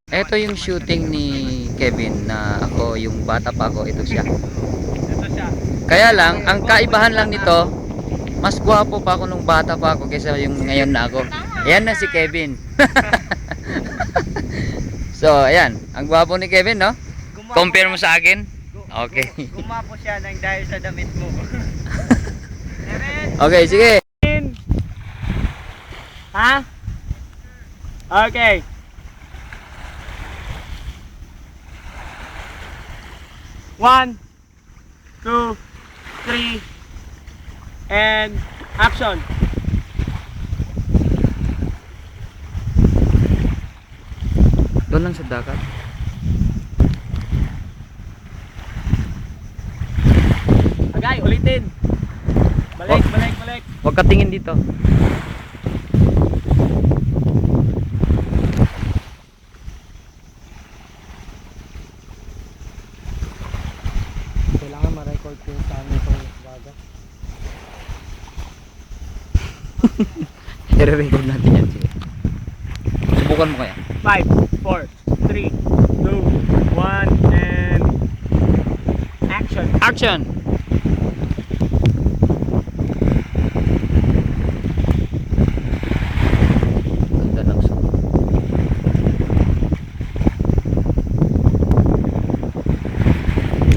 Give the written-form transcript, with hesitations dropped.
Ito yung shooting ni Kevin na ako, yung bata pa ako, ito siya. Ito siya. Kaya lang, ang kaibahan lang nito, mas gwapo pa ako nung bata pa ako kaysa yung ngayon na ako. Ayan na si Kevin. So, ayan. Ang gwapo ni Kevin, no? Compare mo sa akin? Okay. Gumapo siya nang dahil sa damit mo. Okay, sige. Ha? Okay. One, two, three, and action. Doon lang sa dagat. Agay, ulitin. Balik, balik, balik. Huwag ka tingin dito. Kailangan ma-record ko yung saan itong baga. I-record natin yan. Sige. Subukan mo kaya. 5, 4, 3, 2, 1, and action. Action!